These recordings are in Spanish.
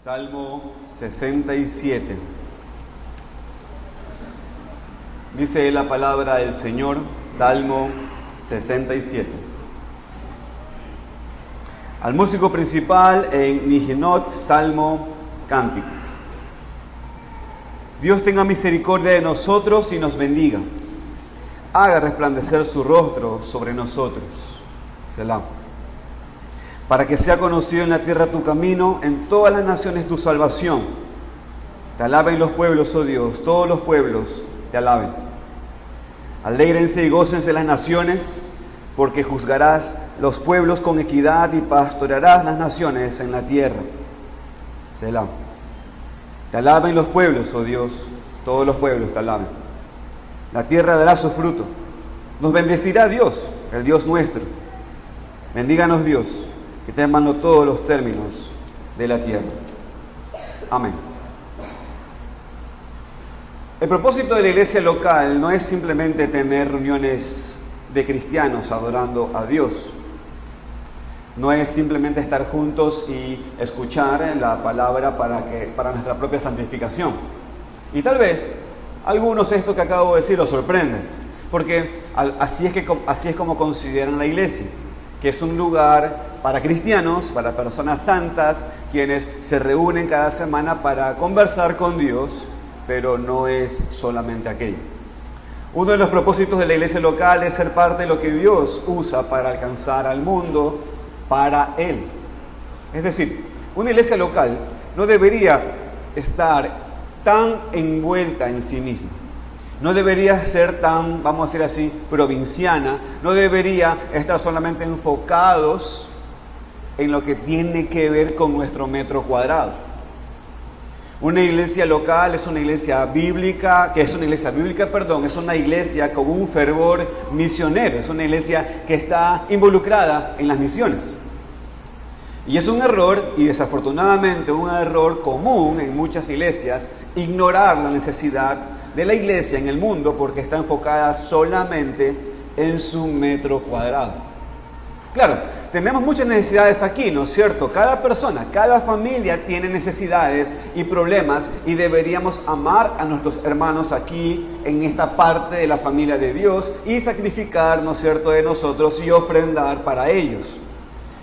Salmo 67. Dice la palabra del Señor, Salmo 67. Al músico principal en Nihinot, Salmo cántico. Dios tenga misericordia de nosotros y nos bendiga. Haga resplandecer su rostro sobre nosotros. Selah. Para que sea conocido en la tierra tu camino, en todas las naciones tu salvación. Te alaben los pueblos, oh Dios, todos los pueblos te alaben. Alégrense y gócense las naciones, porque juzgarás los pueblos con equidad y pastorearás las naciones en la tierra. Selah. Te alaben los pueblos, oh Dios, todos los pueblos te alaben. La tierra dará su fruto. Nos bendecirá Dios, el Dios nuestro. Bendíganos Dios, que te mando todos los términos de la tierra. Amén. El propósito de la iglesia local no es simplemente tener reuniones de cristianos adorando a Dios. No es simplemente estar juntos y escuchar la palabra para nuestra propia santificación. Y tal vez algunos esto que acabo de decir los sorprenden, porque así es como consideran la iglesia, que es un lugar para cristianos, para personas santas, quienes se reúnen cada semana para conversar con Dios, pero no es solamente aquello. Uno de los propósitos de la iglesia local es ser parte de lo que Dios usa para alcanzar al mundo para Él. Es decir, una iglesia local no debería estar tan envuelta en sí misma. No debería ser tan, vamos a decir así, provinciana. No debería estar solamente enfocados en lo que tiene que ver con nuestro metro cuadrado. Una iglesia local es una iglesia bíblica, es una iglesia con un fervor misionero, es una iglesia que está involucrada en las misiones. Y es un error, y desafortunadamente un error común en muchas iglesias, ignorar la necesidad de la iglesia en el mundo porque está enfocada solamente en su metro cuadrado. Claro, tenemos muchas necesidades aquí, ¿no es cierto? Cada persona, cada familia tiene necesidades y problemas y deberíamos amar a nuestros hermanos aquí en esta parte de la familia de Dios y sacrificar, ¿no es cierto?, de nosotros y ofrendar para ellos.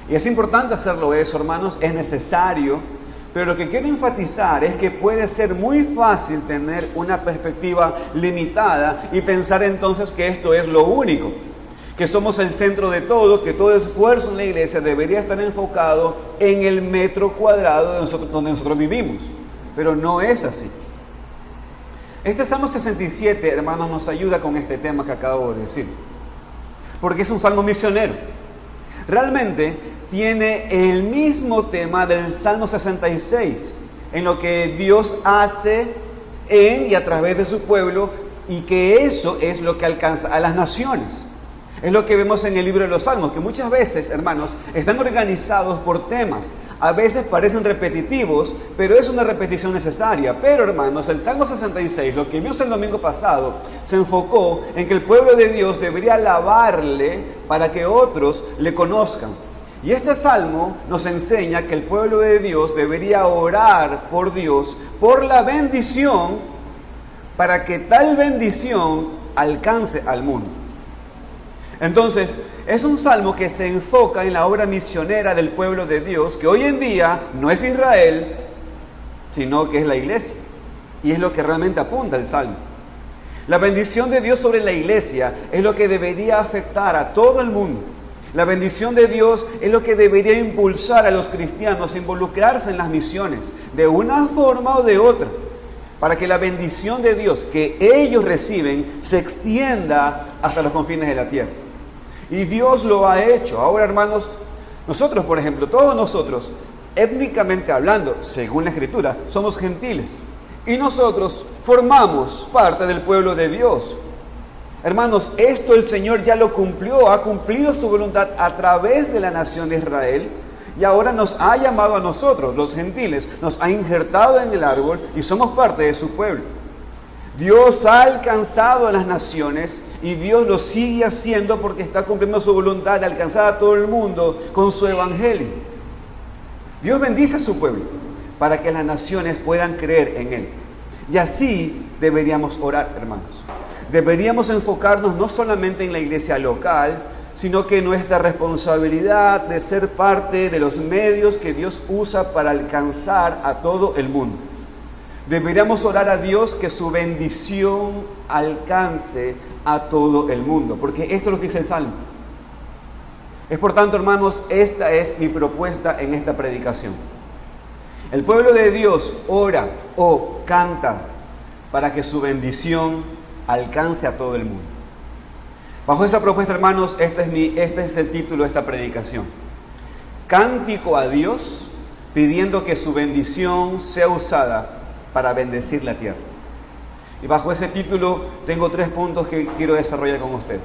Y es importante hacerlo eso, hermanos, es necesario, pero lo que quiero enfatizar es que puede ser muy fácil tener una perspectiva limitada y pensar entonces que esto es lo único, que somos el centro de todo, que todo esfuerzo en la iglesia debería estar enfocado en el metro cuadrado donde nosotros vivimos, pero no es así. Este Salmo 67, hermanos, nos ayuda con este tema que acabo de decir, porque es un salmo misionero. Realmente tiene el mismo tema del Salmo 66, en lo que Dios hace en y a través de su pueblo, y que eso es lo que alcanza a las naciones. Es lo que vemos en el libro de los Salmos, que muchas veces, hermanos, están organizados por temas. A veces parecen repetitivos, pero es una repetición necesaria. Pero, hermanos, el Salmo 66, lo que vimos el domingo pasado, se enfocó en que el pueblo de Dios debería alabarle para que otros le conozcan. Y este salmo nos enseña que el pueblo de Dios debería orar por Dios, por la bendición, para que tal bendición alcance al mundo. Entonces, es un salmo que se enfoca en la obra misionera del pueblo de Dios, que hoy en día no es Israel, sino que es la iglesia. Y es lo que realmente apunta el salmo. La bendición de Dios sobre la iglesia es lo que debería afectar a todo el mundo. La bendición de Dios es lo que debería impulsar a los cristianos a involucrarse en las misiones, de una forma o de otra, para que la bendición de Dios que ellos reciben se extienda hasta los confines de la tierra. Y Dios lo ha hecho. Ahora, hermanos, nosotros, por ejemplo, todos nosotros, étnicamente hablando, según la Escritura, somos gentiles. Y nosotros formamos parte del pueblo de Dios. Hermanos, esto el Señor ya lo cumplió, ha cumplido su voluntad a través de la nación de Israel. Y ahora nos ha llamado a nosotros, los gentiles, nos ha injertado en el árbol y somos parte de su pueblo. Dios ha alcanzado a las naciones y Dios lo sigue haciendo porque está cumpliendo su voluntad de alcanzar a todo el mundo con su evangelio. Dios bendice a su pueblo para que las naciones puedan creer en Él. Y así deberíamos orar, hermanos. Deberíamos enfocarnos no solamente en la iglesia local, sino que nuestra responsabilidad de ser parte de los medios que Dios usa para alcanzar a todo el mundo. Deberíamos orar a Dios que su bendición alcance a todo el mundo, porque esto es lo que dice el Salmo. Es por tanto, hermanos, esta es mi propuesta en esta predicación. El pueblo de Dios ora o canta para que su bendición alcance a todo el mundo. Bajo esa propuesta, hermanos, este es el título de esta predicación. Cántico a Dios pidiendo que su bendición sea usada para bendecir la tierra. Y bajo ese título tengo 3 puntos que quiero desarrollar con ustedes.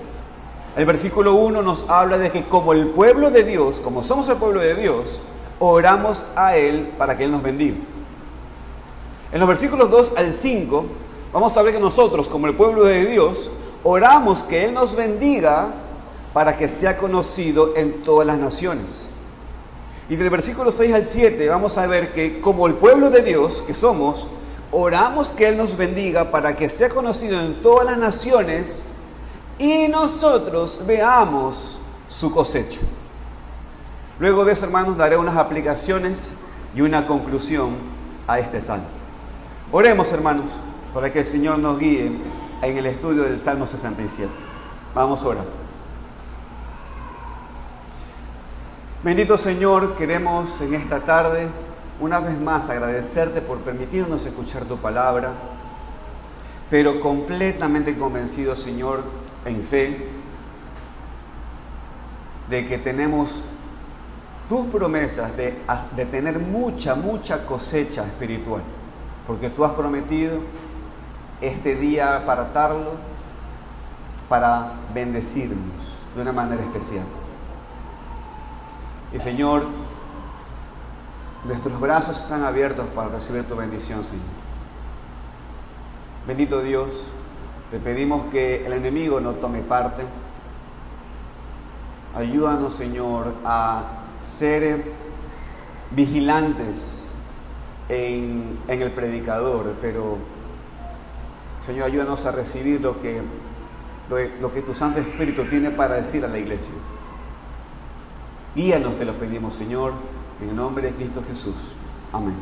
El versículo 1 nos habla de que como el pueblo de Dios, como somos el pueblo de Dios, oramos a Él para que Él nos bendiga. En los versículos 2 al 5 vamos a ver que nosotros, como el pueblo de Dios, oramos que Él nos bendiga para que sea conocido en todas las naciones. Y del versículo 6 al 7 vamos a ver que como el pueblo de Dios que somos, oramos que Él nos bendiga para que sea conocido en todas las naciones y nosotros veamos su cosecha. Luego de eso, hermanos, daré unas aplicaciones y una conclusión a este salmo. Oremos, hermanos, para que el Señor nos guíe en el estudio del Salmo 67. Vamos a orar. Bendito Señor, queremos en esta tarde una vez más agradecerte por permitirnos escuchar tu palabra, pero completamente convencido, Señor, en fe, de que tenemos tus promesas de tener mucha cosecha espiritual, porque tú has prometido este día apartarlo para bendecirnos de una manera especial. Y Señor, nuestros brazos están abiertos para recibir tu bendición, Señor. Bendito Dios, te pedimos que el enemigo no tome parte. Ayúdanos, Señor, a ser vigilantes en el predicador, pero Señor, ayúdanos a recibir lo que tu Santo Espíritu tiene para decir a la iglesia. Guíanos, te lo pedimos, Señor, en el nombre de Cristo Jesús. Amén.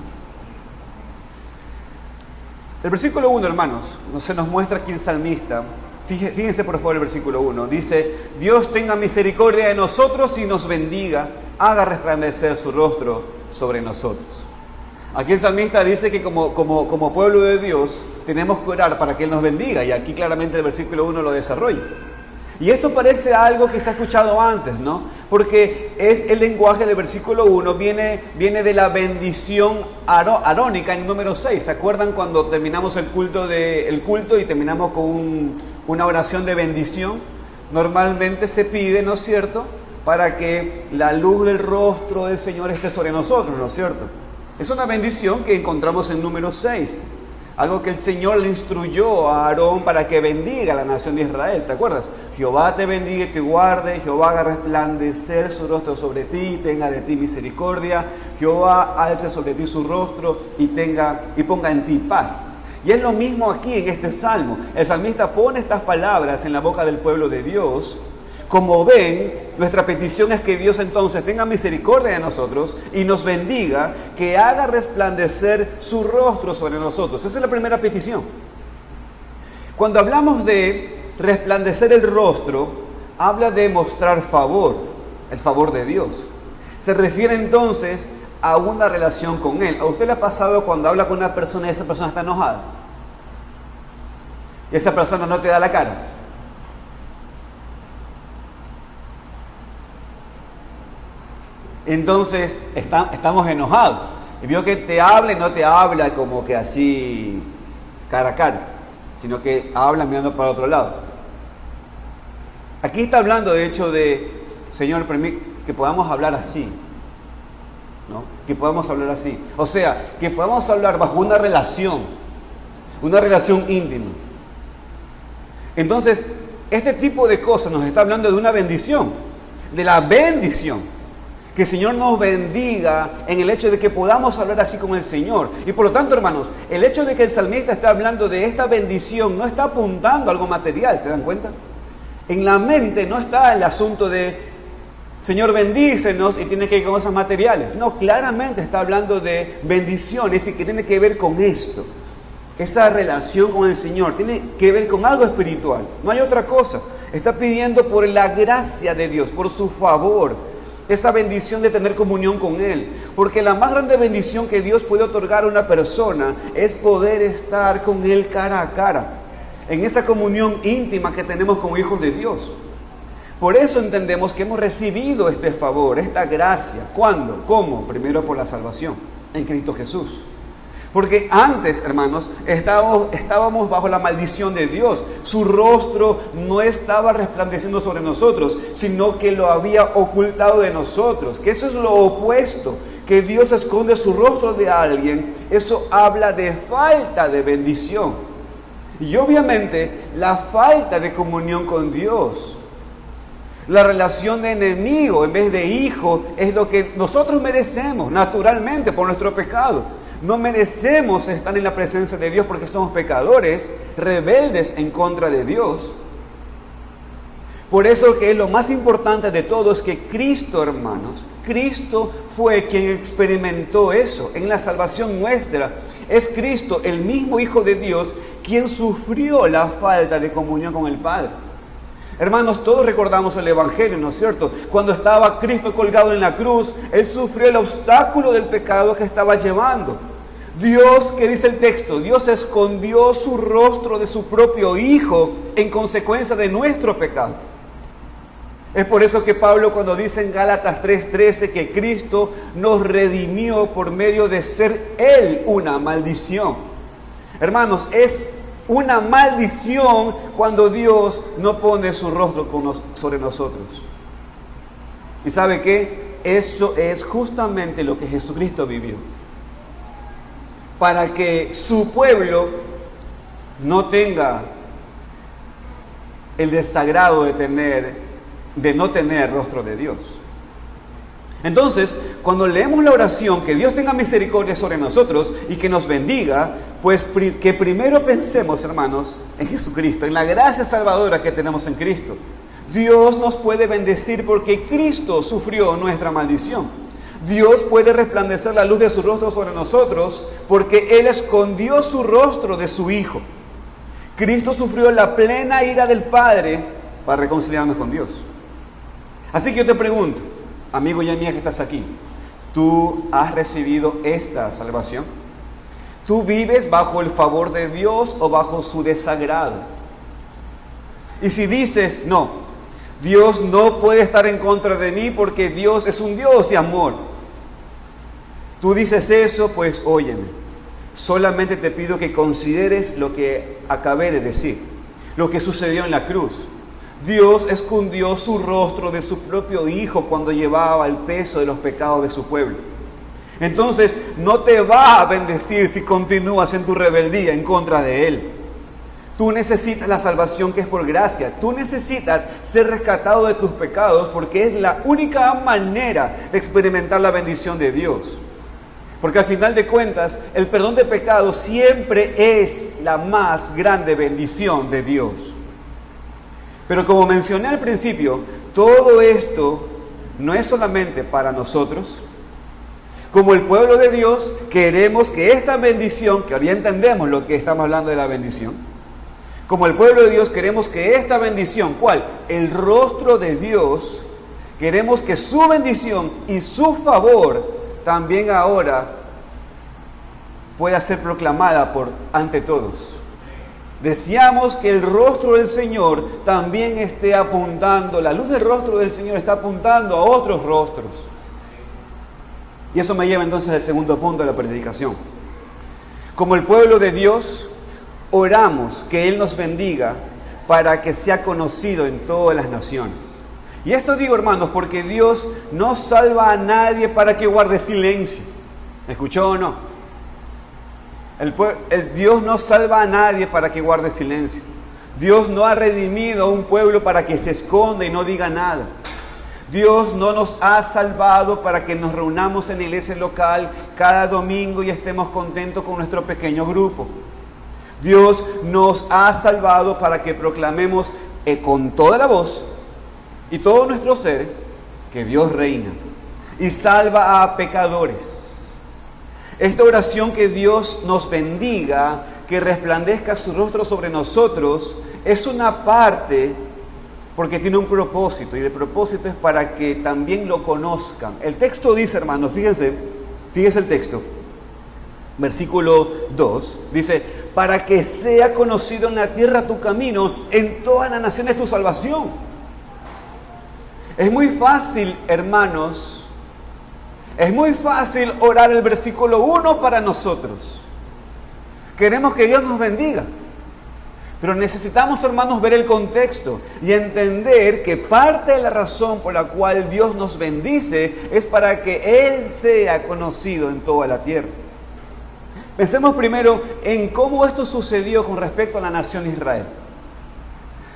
El versículo 1, hermanos, se nos muestra aquí el salmista. Fíjense por favor el versículo 1. Dice: Dios tenga misericordia de nosotros y nos bendiga, haga resplandecer su rostro sobre nosotros. Aquí el salmista dice que como pueblo de Dios tenemos que orar para que Él nos bendiga, y aquí claramente el versículo 1 lo desarrolla. Y esto parece algo que se ha escuchado antes, ¿no? Porque es el lenguaje del versículo 1, viene de la bendición arónica en número 6. ¿Se acuerdan cuando terminamos el culto y terminamos con una oración de bendición? Normalmente se pide, ¿no es cierto?, para que la luz del rostro del Señor esté sobre nosotros, ¿no es cierto? Es una bendición que encontramos en número 6. Algo que el Señor le instruyó a Aarón para que bendiga a la nación de Israel. ¿Te acuerdas? Jehová te bendiga y te guarde. Jehová haga resplandecer su rostro sobre ti y tenga de ti misericordia. Jehová alce sobre ti su rostro y ponga en ti paz. Y es lo mismo aquí en este salmo. El salmista pone estas palabras en la boca del pueblo de Dios. Como ven, nuestra petición es que Dios entonces tenga misericordia de nosotros y nos bendiga, que haga resplandecer su rostro sobre nosotros. Esa es la primera petición. Cuando hablamos de resplandecer el rostro, habla de mostrar favor, el favor de Dios. Se refiere entonces a una relación con Él. ¿A usted le ha pasado cuando habla con una persona y esa persona está enojada? Y esa persona no te da la cara. Entonces estamos enojados. Y vio que te habla y no te habla como que así cara a cara, sino que habla mirando para otro lado. Aquí está hablando de hecho de, Señor, permite que podamos hablar así, ¿no? Que podamos hablar así. O sea, que podamos hablar bajo una relación íntima. Entonces, este tipo de cosas nos está hablando de una bendición, de la bendición Que el Señor nos bendiga en el hecho de que podamos hablar así con el Señor. Y por lo tanto, hermanos, el hecho de que el salmista está hablando de esta bendición no está apuntando a algo material, ¿se dan cuenta? En la mente no está el asunto de Señor, bendícenos y tiene que ir con cosas materiales. No, claramente está hablando de bendiciones y que tiene que ver con esto. Esa relación con el Señor tiene que ver con algo espiritual. No hay otra cosa. Está pidiendo por la gracia de Dios, por su favor, esa bendición de tener comunión con Él. Porque la más grande bendición que Dios puede otorgar a una persona es poder estar con Él cara a cara, en esa comunión íntima que tenemos como hijos de Dios. Por eso entendemos que hemos recibido este favor, esta gracia. ¿Cuándo? ¿Cómo? Primero por la salvación en Cristo Jesús. Porque antes, hermanos, estábamos bajo la maldición de Dios. Su rostro no estaba resplandeciendo sobre nosotros, sino que lo había ocultado de nosotros. Que eso es lo opuesto. Que Dios esconde su rostro de alguien, eso habla de falta de bendición. Y obviamente, la falta de comunión con Dios, la relación de enemigo en vez de hijo, es lo que nosotros merecemos naturalmente por nuestro pecado. No merecemos estar en la presencia de Dios porque somos pecadores, rebeldes en contra de Dios. Por eso que lo más importante de todo es que Cristo, hermanos, Cristo fue quien experimentó eso en la salvación nuestra. Es Cristo, el mismo Hijo de Dios, quien sufrió la falta de comunión con el Padre. Hermanos, todos recordamos el Evangelio, ¿no es cierto? Cuando estaba Cristo colgado en la cruz, Él sufrió el obstáculo del pecado que estaba llevando. Dios, ¿qué dice el texto? Dios escondió su rostro de su propio Hijo en consecuencia de nuestro pecado. Es por eso que Pablo, cuando dice en Gálatas 3:13 que Cristo nos redimió por medio de ser Él una maldición. Hermanos, es una maldición cuando Dios no pone su rostro sobre nosotros. ¿Y sabe qué? Eso es justamente lo que Jesucristo vivió. Para que su pueblo no tenga el desagrado de no tener rostro de Dios. Entonces, cuando leemos la oración, que Dios tenga misericordia sobre nosotros y que nos bendiga, pues que primero pensemos, hermanos, en Jesucristo, en la gracia salvadora que tenemos en Cristo. Dios nos puede bendecir porque Cristo sufrió nuestra maldición. Dios puede resplandecer la luz de su rostro sobre nosotros porque Él escondió su rostro de su Hijo. Cristo sufrió la plena ira del Padre para reconciliarnos con Dios. Así que yo te pregunto, amigo y amiga que estás aquí, ¿tú has recibido esta salvación? ¿Tú vives bajo el favor de Dios o bajo su desagrado? Y si dices, no, Dios no puede estar en contra de mí porque Dios es un Dios de amor. Tú dices eso, pues óyeme, solamente te pido que consideres lo que acabé de decir, lo que sucedió en la cruz. Dios escondió su rostro de su propio Hijo cuando llevaba el peso de los pecados de su pueblo. Entonces, no te va a bendecir si continúas en tu rebeldía en contra de Él. Tú necesitas la salvación que es por gracia. Tú necesitas ser rescatado de tus pecados porque es la única manera de experimentar la bendición de Dios. Porque al final de cuentas, el perdón de pecados siempre es la más grande bendición de Dios. Pero como mencioné al principio, todo esto no es solamente para nosotros. Como el pueblo de Dios, queremos que esta bendición, que ahora ya entendemos lo que estamos hablando de la bendición, como el pueblo de Dios queremos que esta bendición, ¿cuál? El rostro de Dios, queremos que su bendición y su favor también ahora pueda ser proclamada ante todos. Deseamos que el rostro del Señor también esté apuntando, la luz del rostro del Señor está apuntando a otros rostros. Y eso me lleva entonces al segundo punto de la predicación. Como el pueblo de Dios, oramos que Él nos bendiga para que sea conocido en todas las naciones. Y esto digo, hermanos, porque Dios no salva a nadie para que guarde silencio. ¿Me escuchó o no? Dios no salva a nadie para que guarde silencio. Dios no ha redimido a un pueblo para que se esconda y no diga nada. Dios no nos ha salvado para que nos reunamos en la iglesia local cada domingo y estemos contentos con nuestro pequeño grupo. Dios nos ha salvado para que proclamemos con toda la voz y todo nuestro ser que Dios reina y salva a pecadores. Esta oración, que Dios nos bendiga, que resplandezca su rostro sobre nosotros, es una parte porque tiene un propósito, y el propósito es para que también lo conozcan. El texto dice, hermanos, fíjense el texto, versículo 2, dice: para que sea conocido en la tierra tu camino, en todas las naciones tu salvación. Es muy fácil, hermanos, es muy fácil orar el versículo 1 para nosotros. Queremos que Dios nos bendiga. Pero necesitamos, hermanos, ver el contexto y entender que parte de la razón por la cual Dios nos bendice es para que Él sea conocido en toda la tierra. Pensemos primero en cómo esto sucedió con respecto a la nación Israel.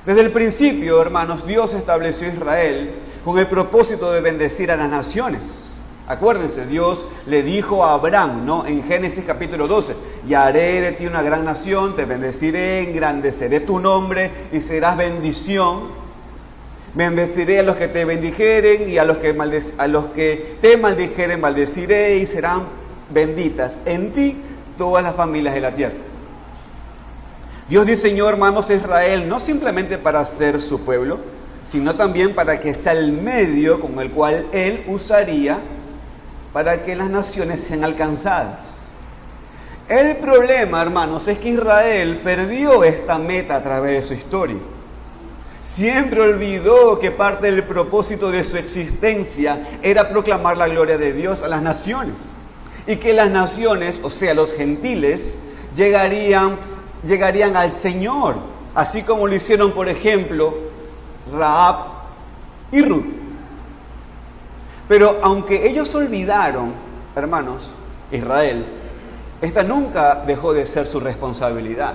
Desde el principio, hermanos, Dios estableció a Israel con el propósito de bendecir a las naciones. Acuérdense, Dios le dijo a Abraham, ¿no?, en Génesis capítulo 12, y haré de ti una gran nación, te bendeciré, engrandeceré tu nombre y serás bendición. Bendeciré a los que te bendijeren y a los que te maldijeren maldeciré, y serán benditas en ti todas las familias de la tierra. Dios diseñó, hermanos, a Israel no simplemente para ser su pueblo, sino también para que sea el medio con el cual Él usaría para que las naciones sean alcanzadas. El problema, hermanos, es que Israel perdió esta meta a través de su historia. Siempre olvidó que parte del propósito de su existencia era proclamar la gloria de Dios a las naciones. Y que las naciones, o sea, los gentiles, llegarían al Señor. Así como lo hicieron, por ejemplo, Rahab y Ruth. Pero aunque ellos olvidaron, hermanos, Israel, esta nunca dejó de ser su responsabilidad.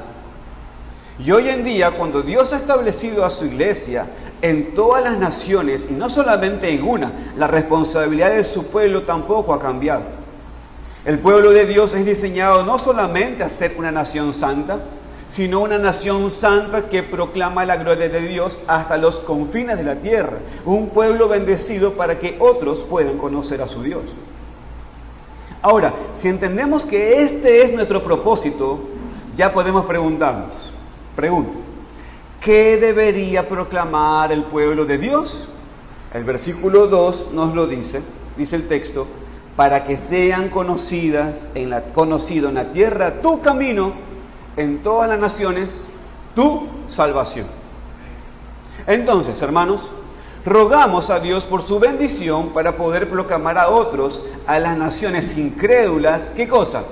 Y hoy en día, cuando Dios ha establecido a su iglesia en todas las naciones, y no solamente en una, la responsabilidad de su pueblo tampoco ha cambiado. El pueblo de Dios es diseñado no solamente a ser una nación santa, sino una nación santa que proclama la gloria de Dios hasta los confines de la tierra. Un pueblo bendecido para que otros puedan conocer a su Dios. Ahora, si entendemos que este es nuestro propósito, ya podemos preguntarnos. Pregunto, ¿qué debería proclamar el pueblo de Dios? El versículo 2 nos lo dice el texto: para que sean conocido en la tierra tu camino, en todas las naciones tu salvación. Entonces, hermanos, rogamos a Dios por su bendición para poder proclamar a otros, a las naciones incrédulas, ¿qué cosa?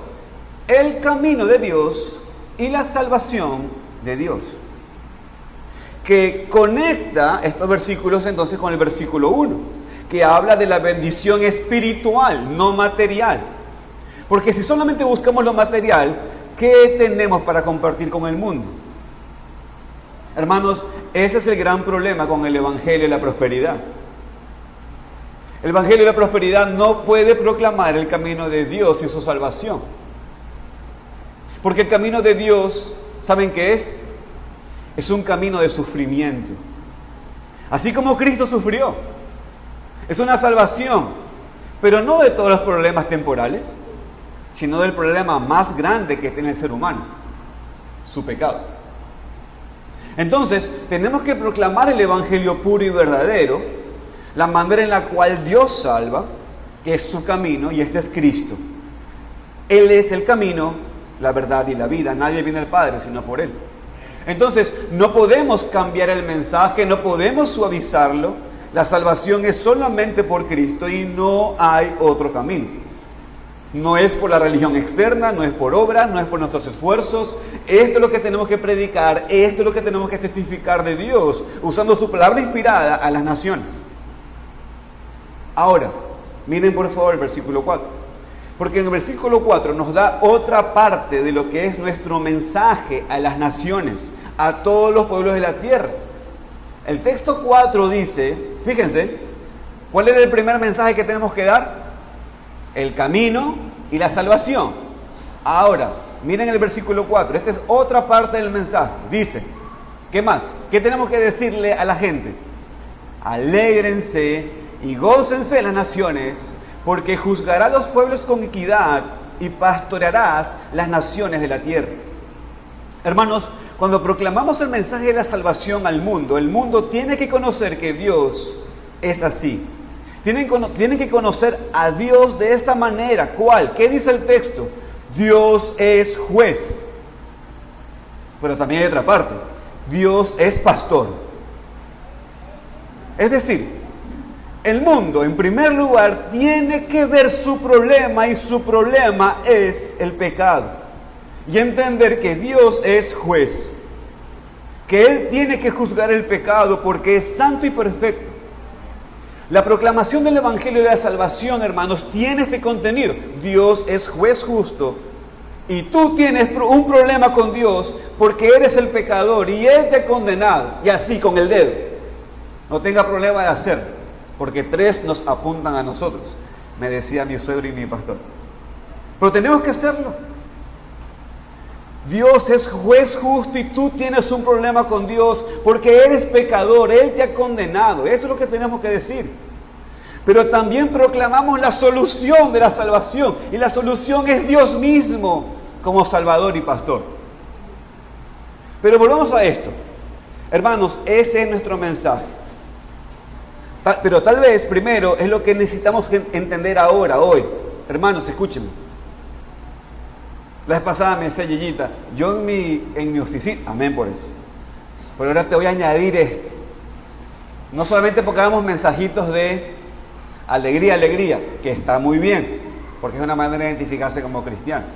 El camino de Dios y la salvación de Dios. Que conecta estos versículos entonces con el versículo 1, que habla de la bendición espiritual, no material. Porque si solamente buscamos lo material, ¿qué tenemos para compartir con el mundo? Hermanos, ese es el gran problema con el Evangelio de la Prosperidad. El Evangelio de la Prosperidad no puede proclamar el camino de Dios y su salvación. Porque el camino de Dios, ¿saben qué es? Es un camino de sufrimiento. Así como Cristo sufrió. Es una salvación, pero no de todos los problemas temporales, sino del problema más grande que tiene el ser humano, su pecado. Entonces, tenemos que proclamar el Evangelio puro y verdadero, la manera en la cual Dios salva, que es su camino, y este es Cristo. Él es el camino, la verdad y la vida. Nadie viene al Padre sino por Él. Entonces, no podemos cambiar el mensaje, no podemos suavizarlo. La salvación es solamente por Cristo y no hay otro camino. No es por la religión externa, no es por obra, no es por nuestros esfuerzos. Esto es lo que tenemos que predicar, esto es lo que tenemos que testificar de Dios, usando su palabra inspirada a las naciones. Ahora, miren por favor el versículo 4. Porque en el versículo 4 nos da otra parte de lo que es nuestro mensaje a las naciones, a todos los pueblos de la tierra. El texto 4 dice, fíjense, ¿Cuál era el primer mensaje que tenemos que dar? El camino y la salvación. Ahora, miren el versículo 4. Esta es otra parte del mensaje. Dice, ¿qué más? ¿Qué tenemos que decirle a la gente? Alégrense y gócense las naciones, porque juzgará a los pueblos con equidad y pastorearás las naciones de la tierra. Hermanos, cuando proclamamos el mensaje de la salvación al mundo, el mundo tiene que conocer que Dios es así. Tienen que conocer a Dios de esta manera. ¿Cuál? ¿Qué dice el texto? Dios es juez. Pero también hay otra parte. Dios es pastor. Es decir, el mundo, en primer lugar, tiene que ver su problema, y su problema es el pecado. Y entender que Dios es juez. Que Él tiene que juzgar el pecado porque es santo y perfecto. La proclamación del Evangelio de la Salvación, hermanos, tiene este contenido. Dios es juez justo. Y tú tienes un problema con Dios porque eres el pecador y Él te ha condenado. Y así, con el dedo. No tenga problema de hacerlo, porque 3 nos apuntan a nosotros, me decía mi suegro y mi pastor. Pero tenemos que hacerlo. Dios es juez justo y tú tienes un problema con Dios porque eres pecador, Él te ha condenado. Eso es lo que tenemos que decir. Pero también proclamamos la solución de la salvación, y la solución es Dios mismo como Salvador y Pastor. Pero volvamos a esto. Hermanos, ese es nuestro mensaje. Pero tal vez primero es lo que necesitamos entender ahora, hoy. Hermanos, escúchenme. La vez pasada me decía Yeyita, yo en mi oficina, amén por eso. Pero ahora te voy a añadir esto. No solamente porque hagamos mensajitos de alegría, que está muy bien, porque es una manera de identificarse como cristiano.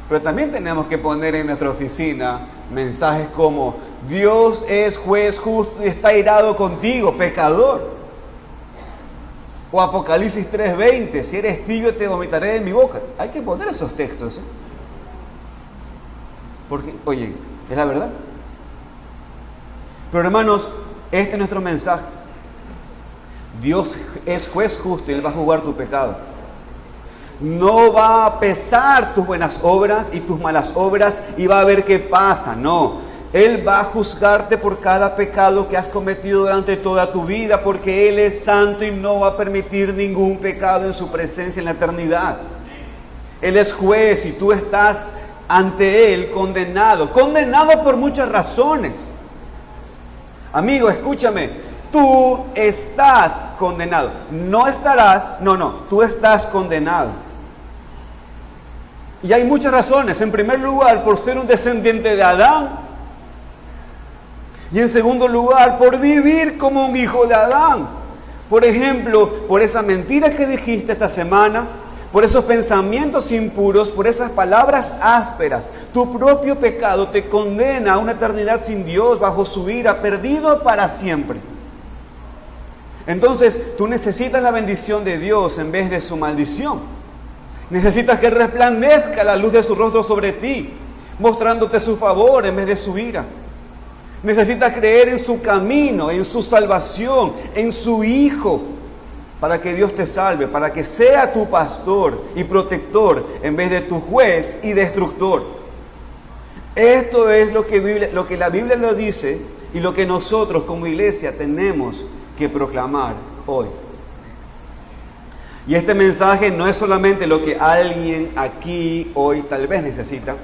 Pero también tenemos que poner en nuestra oficina mensajes como: Dios es juez justo y está airado contigo, pecador. O Apocalipsis 3:20, si eres tibio te vomitaré de mi boca. Hay que poner esos textos, ¿eh? Porque, oye, es la verdad. Pero hermanos, este es nuestro mensaje. Dios es juez justo y Él va a juzgar tu pecado. No va a pesar tus buenas obras y tus malas obras y va a ver qué pasa. No, Él va a juzgarte por cada pecado que has cometido durante toda tu vida, porque Él es santo y no va a permitir ningún pecado en su presencia en la eternidad. Él es juez y tú estás ante Él condenado por muchas razones. Amigo, escúchame, tú estás condenado. No estarás, tú estás condenado. Y hay muchas razones. En primer lugar, por ser un descendiente de Adán. Y en segundo lugar, por vivir como un hijo de Adán. Por ejemplo, por esa mentira que dijiste esta semana, por esos pensamientos impuros, por esas palabras ásperas. Tu propio pecado te condena a una eternidad sin Dios, bajo su ira, perdido para siempre. Entonces, tú necesitas la bendición de Dios en vez de su maldición. Necesitas que resplandezca la luz de su rostro sobre ti, mostrándote su favor en vez de su ira. Necesitas creer en su camino, en su salvación, en su Hijo, para que Dios te salve, para que sea tu pastor y protector en vez de tu juez y destructor. Esto es lo que la Biblia lo dice y lo que nosotros como iglesia tenemos que proclamar hoy. Y este mensaje no es solamente lo que alguien aquí hoy tal vez necesita.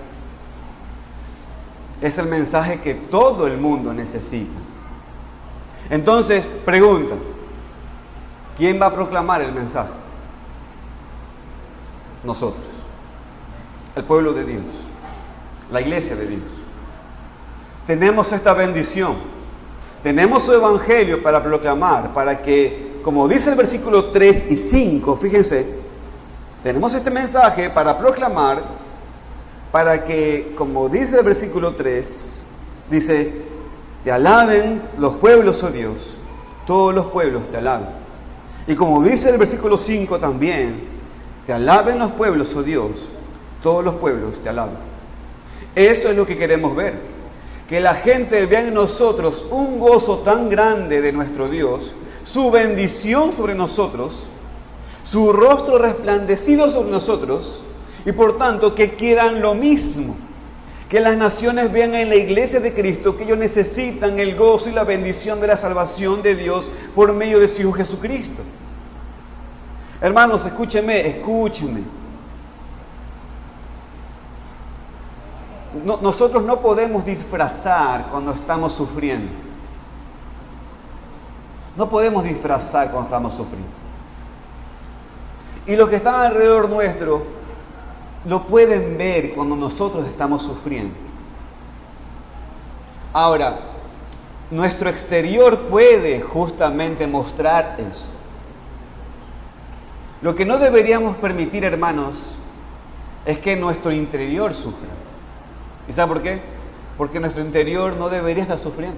Es el mensaje que todo el mundo necesita. Entonces, pregunta: ¿quién va a proclamar el mensaje? Nosotros, el pueblo de Dios, la iglesia de Dios. Tenemos esta bendición, tenemos su evangelio para proclamar, para que, como dice el versículo 3 y 5, fíjense, tenemos este mensaje para proclamar, para que, como dice el versículo 3, dice: te alaben los pueblos, oh Dios, todos los pueblos te alaben. Y como dice el versículo 5 también: te alaben los pueblos, oh Dios, todos los pueblos te alaben. Eso es lo que queremos ver, que la gente vea en nosotros un gozo tan grande de nuestro Dios, su bendición sobre nosotros, su rostro resplandecido sobre nosotros, y por tanto que quieran lo mismo. Que las naciones vean en la iglesia de Cristo que ellos necesitan el gozo y la bendición de la salvación de Dios por medio de su Hijo Jesucristo. Hermanos, escúchenme. Nosotros no podemos disfrazar cuando estamos sufriendo. No podemos disfrazar cuando estamos sufriendo. Y los que están alrededor nuestro lo pueden ver cuando nosotros estamos sufriendo. Ahora, nuestro exterior puede justamente mostrar eso. Lo que no deberíamos permitir, hermanos, es que nuestro interior sufra. ¿Y sabe por qué? Porque nuestro interior no debería estar sufriendo.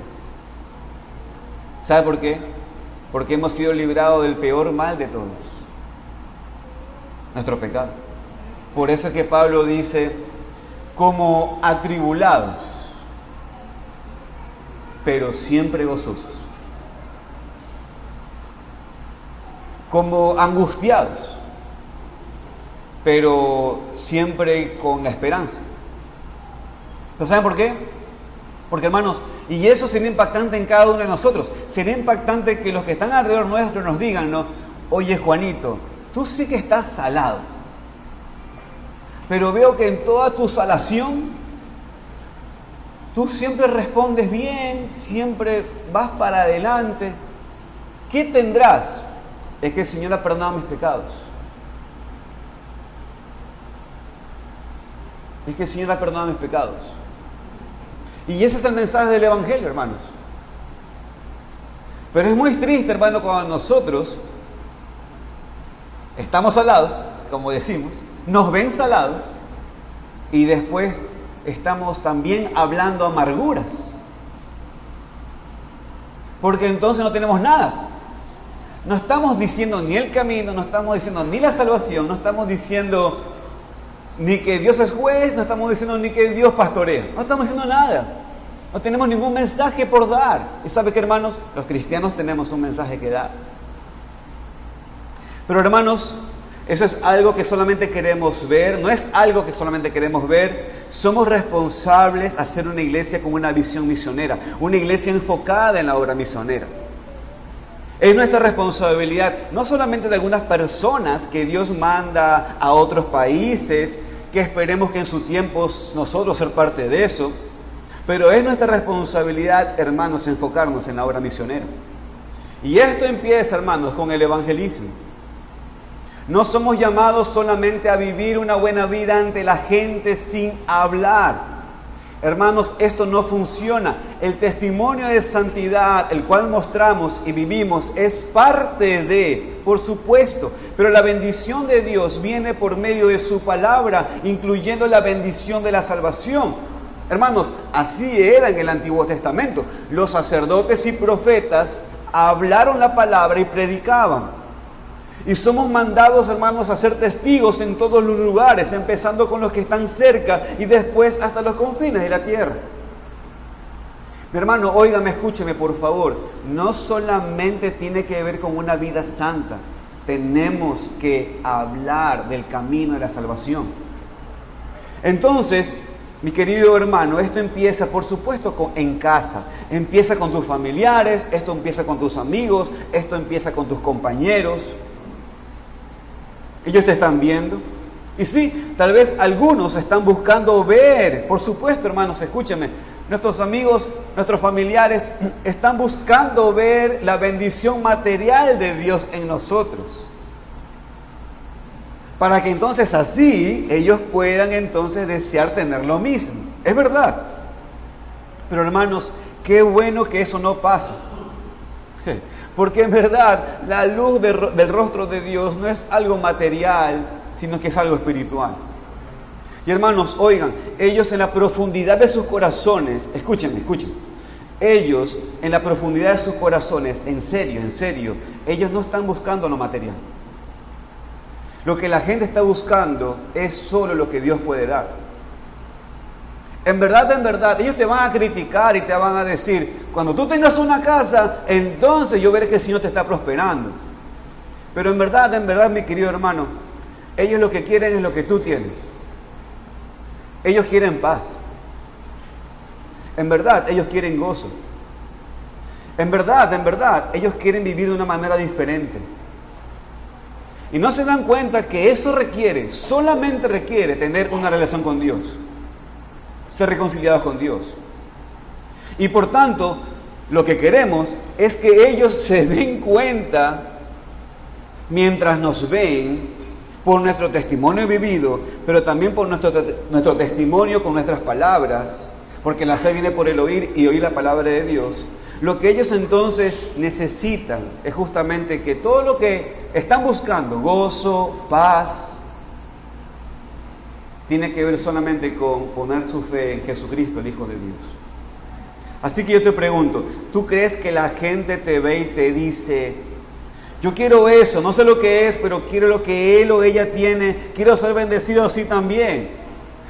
¿Sabe por qué? Porque hemos sido librados del peor mal de todos: nuestro pecado. Por eso es que Pablo dice, como atribulados, pero siempre gozosos. Como angustiados, pero siempre con esperanza. ¿Pero saben por qué? Porque, hermanos, y eso sería impactante en cada uno de nosotros. Sería impactante que los que están alrededor nuestro nos digan, ¿no? Oye, Juanito, tú sí que estás salado, pero veo que en toda tu salación tú siempre respondes bien, siempre vas para adelante. ¿Qué tendrás? Es que el Señor ha perdonado mis pecados. Es que el Señor ha perdonado mis pecados. Y ese es el mensaje del Evangelio, hermanos. Pero es muy triste, hermano, cuando nosotros estamos salados, como decimos, nos ven salados, y después estamos también hablando amarguras. Porque entonces no tenemos nada. No estamos diciendo ni el camino, no estamos diciendo ni la salvación, no estamos diciendo ni que Dios es juez, no estamos diciendo ni que Dios pastorea. No estamos diciendo nada. No tenemos ningún mensaje por dar. Y sabe que, hermanos, los cristianos tenemos un mensaje que dar. Pero, hermanos, eso es algo que solamente queremos ver, no es algo que solamente queremos ver. Somos responsables de hacer una iglesia con una visión misionera, una iglesia enfocada en la obra misionera. Es nuestra responsabilidad, no solamente de algunas personas que Dios manda a otros países, que esperemos que en su tiempo nosotros ser parte de eso, pero es nuestra responsabilidad, hermanos, enfocarnos en la obra misionera. Y esto empieza, hermanos, con el evangelismo. No somos llamados solamente a vivir una buena vida ante la gente sin hablar. Hermanos, esto no funciona. El testimonio de santidad, el cual mostramos y vivimos, es parte de, por supuesto, pero la bendición de Dios viene por medio de su palabra, incluyendo la bendición de la salvación. Hermanos, así era en el Antiguo Testamento. Los sacerdotes y profetas hablaron la palabra y predicaban. Y somos mandados, hermanos, a ser testigos en todos los lugares, empezando con los que están cerca y después hasta los confines de la tierra. Mi hermano, óigame, escúcheme, por favor. No solamente tiene que ver con una vida santa. Tenemos que hablar del camino de la salvación. Entonces, mi querido hermano, esto empieza, por supuesto, en casa. Empieza con tus familiares, esto empieza con tus amigos, esto empieza con tus compañeros. Ellos te están viendo. Y sí, tal vez algunos están buscando ver. Por supuesto, hermanos, escúchenme. Nuestros amigos, nuestros familiares están buscando ver la bendición material de Dios en nosotros. Para que entonces así ellos puedan entonces desear tener lo mismo. Es verdad. Pero, hermanos, qué bueno que eso no pasa. Porque en verdad la luz del rostro de Dios no es algo material, sino que es algo espiritual. Y, hermanos, oigan, ellos en la profundidad de sus corazones, escúchenme, ellos en la profundidad de sus corazones, en serio, ellos no están buscando lo material. Lo que la gente está buscando es solo lo que Dios puede dar. En verdad, ellos te van a criticar y te van a decir, cuando tú tengas una casa, entonces yo veré que el Señor te está prosperando. Pero en verdad, mi querido hermano, ellos lo que quieren es lo que tú tienes. Ellos quieren paz. En verdad, ellos quieren gozo. En verdad, ellos quieren vivir de una manera diferente. Y no se dan cuenta que eso solamente requiere tener una relación con Dios. Ser reconciliados con Dios. Y por tanto, lo que queremos es que ellos se den cuenta, mientras nos ven, por nuestro testimonio vivido, pero también por nuestro testimonio con nuestras palabras, porque la fe viene por el oír y oír la palabra de Dios. Lo que ellos entonces necesitan es justamente que todo lo que están buscando, gozo, paz, tiene que ver solamente con poner su fe en Jesucristo, el Hijo de Dios. Así que yo te pregunto, ¿tú crees que la gente te ve y te dice, yo quiero eso, no sé lo que es, pero quiero lo que él o ella tiene, quiero ser bendecido así también?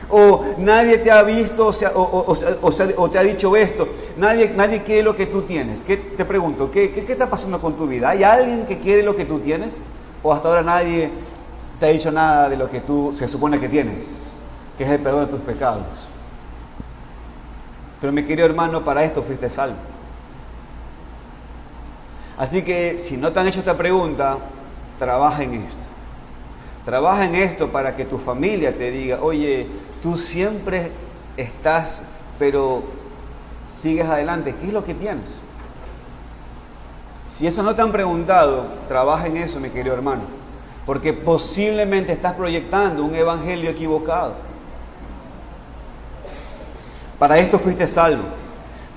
O nadie te ha visto o te ha dicho esto, nadie quiere lo que tú tienes. Te pregunto, ¿qué está pasando con tu vida? ¿Hay alguien que quiere lo que tú tienes? ¿O hasta ahora nadie te ha dicho nada de lo que tú se supone que tienes, que es el perdón de tus pecados? Pero mi querido hermano, para esto fuiste salvo. Así que si no te han hecho esta pregunta, trabaja en esto. Trabaja en esto para que tu familia te diga, oye, tú siempre estás, pero sigues adelante. ¿Qué es lo que tienes? Si eso no te han preguntado, trabaja en eso, mi querido hermano. Porque posiblemente estás proyectando un evangelio equivocado. Para esto fuiste salvo.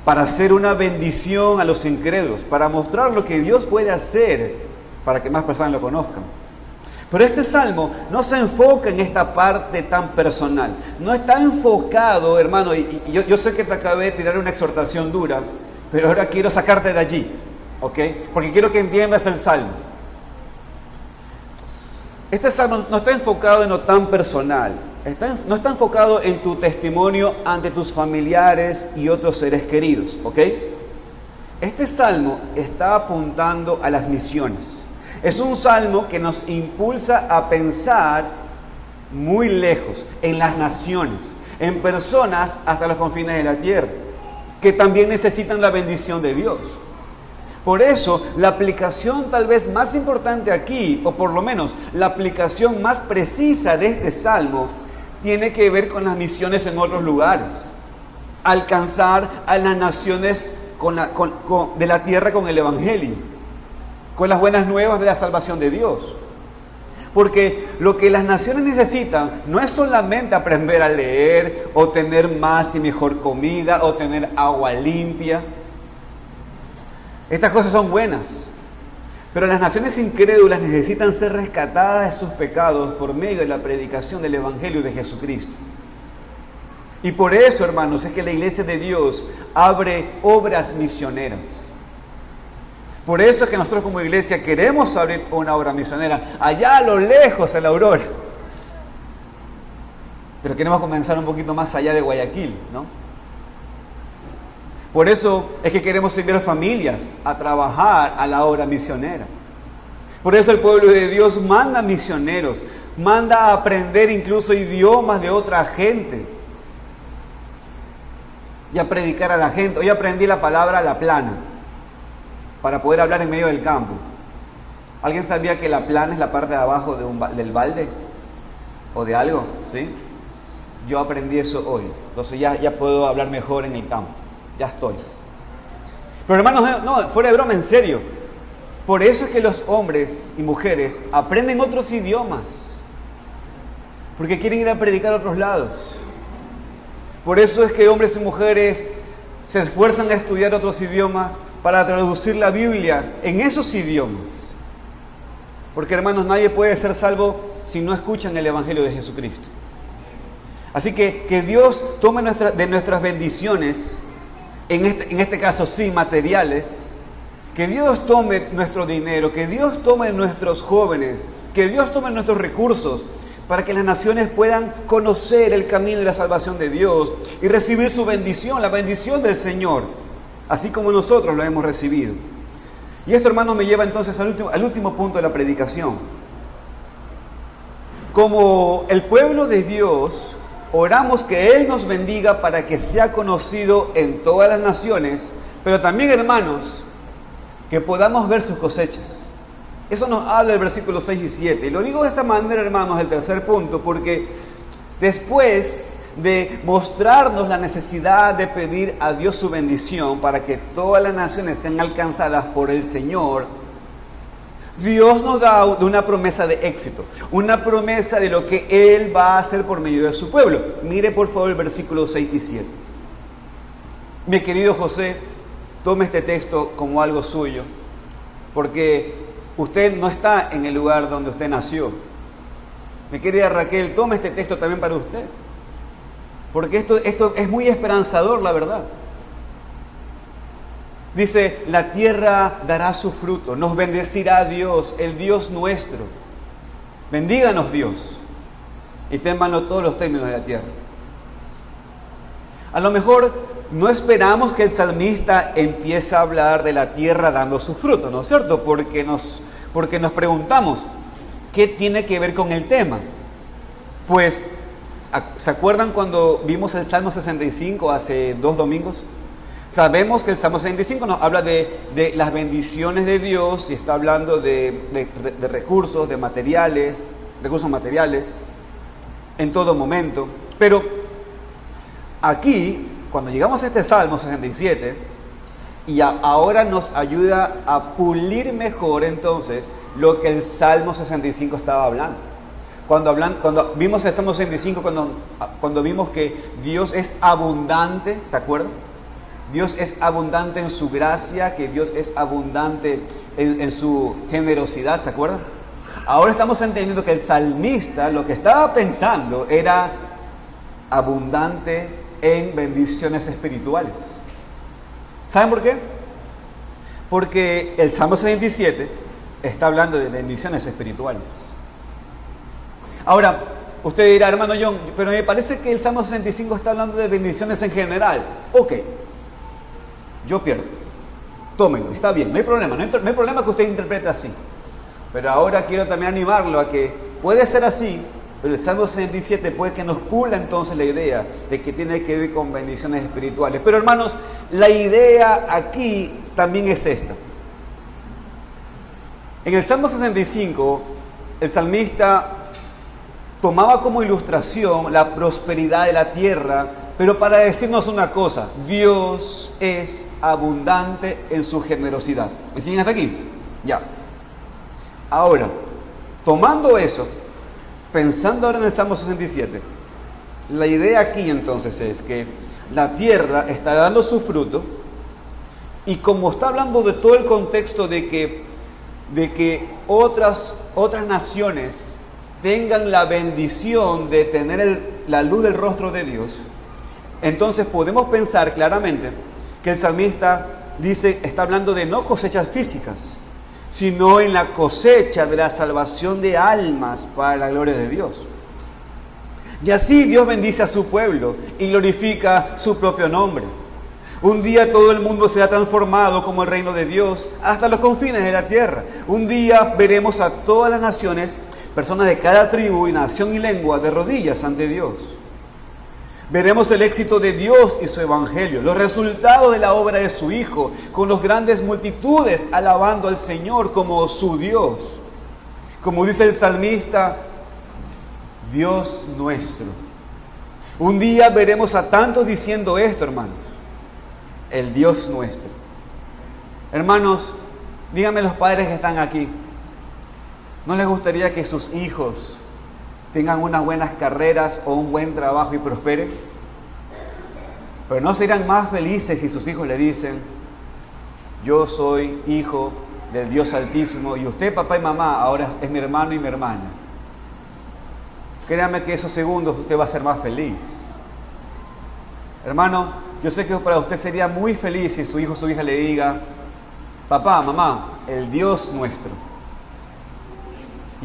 Para hacer una bendición a los incrédulos, para mostrar lo que Dios puede hacer para que más personas lo conozcan. Pero este salmo no se enfoca en esta parte tan personal, no está enfocado, hermano, y yo sé que te acabé de tirar una exhortación dura, pero ahora quiero sacarte de allí, ¿ok? Porque quiero que entiendas el salmo. Este salmo no está enfocado en lo tan personal, no está enfocado en tu testimonio ante tus familiares y otros seres queridos, ¿ok? Este salmo está apuntando a las misiones. Es un salmo que nos impulsa a pensar muy lejos, en las naciones, en personas hasta los confines de la tierra, que también necesitan la bendición de Dios. Por eso, la aplicación tal vez más importante aquí, o por lo menos la aplicación más precisa de este salmo, tiene que ver con las misiones en otros lugares. Alcanzar a las naciones de la tierra con el Evangelio, con las buenas nuevas de la salvación de Dios. Porque lo que las naciones necesitan no es solamente aprender a leer, o tener más y mejor comida, o tener agua limpia. Estas cosas son buenas, pero las naciones incrédulas necesitan ser rescatadas de sus pecados por medio de la predicación del Evangelio de Jesucristo. Y por eso, hermanos, es que la Iglesia de Dios abre obras misioneras. Por eso es que nosotros como iglesia queremos abrir una obra misionera allá a lo lejos, en la Aurora. Pero queremos comenzar un poquito más allá de Guayaquil, ¿no? Por eso es que queremos enviar familias a trabajar a la obra misionera. Por eso el pueblo de Dios manda misioneros, manda a aprender incluso idiomas de otra gente y a predicar a la gente. Hoy aprendí la palabra la plana para poder hablar en medio del campo. ¿Alguien sabía que la plana es la parte de abajo del balde o de algo? ¿Sí? Yo aprendí eso hoy, entonces ya puedo hablar mejor en el campo. Ya estoy. Pero hermanos, no, fuera de broma, en serio. Por eso es que los hombres y mujeres aprenden otros idiomas. Porque quieren ir a predicar a otros lados. Por eso es que hombres y mujeres se esfuerzan a estudiar otros idiomas para traducir la Biblia en esos idiomas. Porque hermanos, nadie puede ser salvo si no escuchan el Evangelio de Jesucristo. Así que Dios tome de nuestras bendiciones, en este caso sí, materiales, que Dios tome nuestro dinero, que Dios tome nuestros jóvenes, que Dios tome nuestros recursos, para que las naciones puedan conocer el camino y la salvación de Dios y recibir su bendición, la bendición del Señor, así como nosotros lo hemos recibido. Y esto, hermano, me lleva entonces al último punto de la predicación. Como el pueblo de Dios, oramos que Él nos bendiga para que sea conocido en todas las naciones, pero también, hermanos, que podamos ver sus cosechas. Eso nos habla el versículo 6 y 7. Y lo digo de esta manera, hermanos, el tercer punto, porque después de mostrarnos la necesidad de pedir a Dios su bendición para que todas las naciones sean alcanzadas por el Señor, Dios nos da una promesa de éxito, una promesa de lo que Él va a hacer por medio de su pueblo. Mire por favor el versículo 6 y 7. Mi querido José, tome este texto como algo suyo, porque usted no está en el lugar donde usted nació. Mi querida Raquel, tome este texto también para usted, porque esto es muy esperanzador, la verdad. Dice, la tierra dará su fruto, nos bendecirá Dios, el Dios nuestro. Bendíganos Dios, y témanlo todos los términos de la tierra. A lo mejor no esperamos que el salmista empiece a hablar de la tierra dando su fruto, ¿no es cierto? Porque nos preguntamos, ¿qué tiene que ver con el tema? Pues, ¿se acuerdan cuando vimos el Salmo 65 hace 2 domingos? Sabemos que el Salmo 65 nos habla de las bendiciones de Dios y está hablando de recursos, de materiales, recursos materiales, en todo momento. Pero aquí, cuando llegamos a este Salmo 67, y ahora nos ayuda a pulir mejor entonces lo que el Salmo 65 estaba hablando. Cuando vimos el Salmo 65, cuando vimos que Dios es abundante, ¿se acuerdan? Dios es abundante en su gracia, que Dios es abundante en su generosidad, ¿se acuerdan? Ahora estamos entendiendo que el salmista lo que estaba pensando era abundante en bendiciones espirituales. ¿Saben por qué? Porque el Salmo 67 está hablando de bendiciones espirituales. Ahora, usted dirá, hermano John, pero me parece que el Salmo 65 está hablando de bendiciones en general. Ok, yo pierdo. Tómenlo, está bien, no hay problema. No hay problema que usted interprete así. Pero ahora quiero también animarlo a que puede ser así, pero el Salmo 67 puede que nos pula entonces la idea de que tiene que ver con bendiciones espirituales. Pero hermanos, la idea aquí también es esta. En el Salmo 65, el salmista tomaba como ilustración la prosperidad de la tierra, pero para decirnos una cosa, Dios es abundante en su generosidad. ¿Me siguen hasta aquí? Ya. Ahora, tomando eso, pensando ahora en el Salmo 67, la idea aquí entonces es que la tierra está dando su fruto, y como está hablando de todo el contexto de que otras naciones tengan la bendición de tener la luz del rostro de Dios, entonces podemos pensar claramente que el salmista está hablando de no cosechas físicas, sino en la cosecha de la salvación de almas para la gloria de Dios. Y así Dios bendice a su pueblo y glorifica su propio nombre. Un día todo el mundo será transformado como el reino de Dios hasta los confines de la tierra. Un día veremos a todas las naciones, personas de cada tribu y nación y lengua, de rodillas ante Dios. Veremos el éxito de Dios y su evangelio, los resultados de la obra de su Hijo, con las grandes multitudes alabando al Señor como su Dios. Como dice el salmista, Dios nuestro. Un día veremos a tantos diciendo esto, hermanos, el Dios nuestro. Hermanos, díganme los padres que están aquí, ¿no les gustaría que sus hijos tengan unas buenas carreras o un buen trabajo y prosperen? Pero ¿no serían más felices si sus hijos le dicen, yo soy hijo del Dios Altísimo y usted, papá y mamá, ahora es mi hermano y mi hermana? Créanme que esos segundos usted va a ser más feliz. Hermano, yo sé que para usted sería muy feliz si su hijo o su hija le diga, papá, mamá, el Dios nuestro.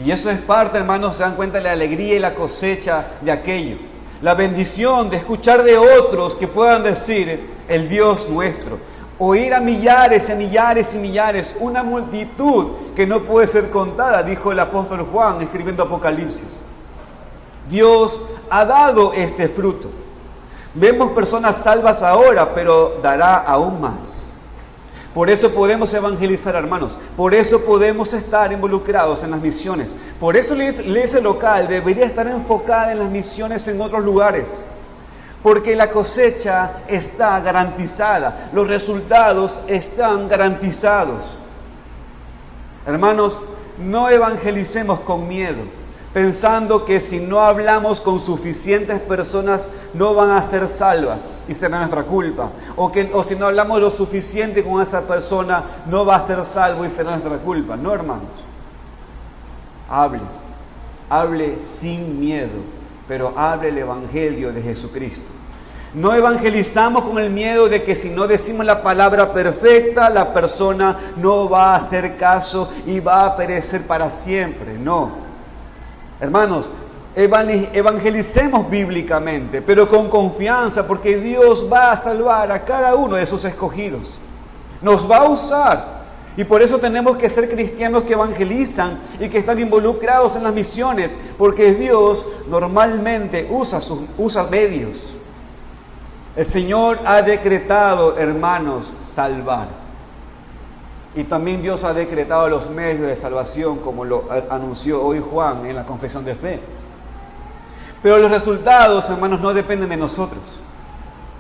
Y eso es parte, hermanos, se dan cuenta de la alegría y la cosecha de aquello. La bendición de escuchar de otros que puedan decir el Dios nuestro. Oír a millares y millares y millares, una multitud que no puede ser contada, dijo el apóstol Juan escribiendo Apocalipsis. Dios ha dado este fruto. Vemos personas salvas ahora, pero dará aún más. Por eso podemos evangelizar, hermanos. Por eso podemos estar involucrados en las misiones. Por eso la iglesia local debería estar enfocada en las misiones en otros lugares. Porque la cosecha está garantizada. Los resultados están garantizados. Hermanos, no evangelicemos con miedo, pensando que si no hablamos con suficientes personas no van a ser salvas y será nuestra culpa. O si no hablamos lo suficiente con esa persona no va a ser salvo y será nuestra culpa. No, hermanos. Hable sin miedo, pero hable el evangelio de Jesucristo. No evangelizamos con el miedo de que si no decimos la palabra perfecta, la persona no va a hacer caso y va a perecer para siempre. No. Hermanos, evangelicemos bíblicamente, pero con confianza, porque Dios va a salvar a cada uno de sus escogidos. Nos va a usar. Y por eso tenemos que ser cristianos que evangelizan y que están involucrados en las misiones, porque Dios normalmente usa medios. El Señor ha decretado, hermanos, salvar. Y también Dios ha decretado los medios de salvación, como lo anunció hoy Juan en la confesión de fe. Pero los resultados, hermanos, no dependen de nosotros,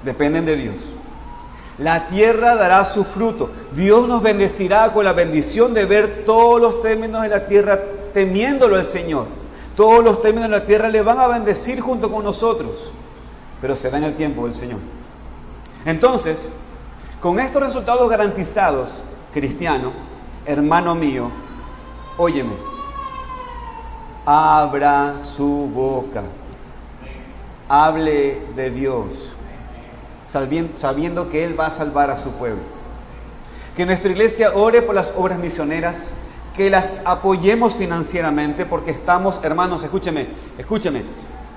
dependen de Dios. La tierra dará su fruto. Dios nos bendecirá con la bendición de ver todos los términos de la tierra temiéndolo al Señor. Todos los términos de la tierra le van a bendecir junto con nosotros, pero será en el tiempo del Señor. Entonces, con estos resultados garantizados, cristiano, hermano mío, óyeme, abra su boca, hable de Dios, sabiendo que Él va a salvar a su pueblo. Que nuestra iglesia ore por las obras misioneras, que las apoyemos financieramente, porque estamos, hermanos, escúcheme,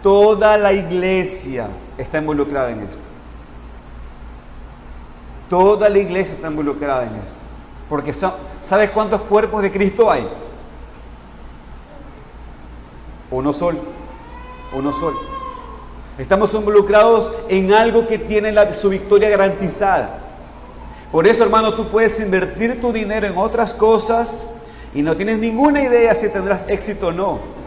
toda la iglesia está involucrada en esto. Toda la iglesia está involucrada en esto. Porque ¿sabes cuántos cuerpos de Cristo hay? Uno solo. Estamos involucrados en algo que tiene su victoria garantizada. Por eso, hermano, tú puedes invertir tu dinero en otras cosas y no tienes ninguna idea si tendrás éxito o no.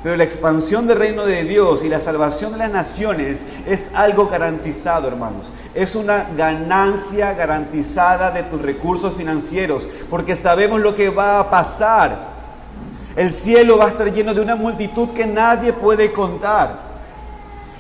Pero la expansión del reino de Dios y la salvación de las naciones es algo garantizado, hermanos. Es una ganancia garantizada de tus recursos financieros, porque sabemos lo que va a pasar. El cielo va a estar lleno de una multitud que nadie puede contar.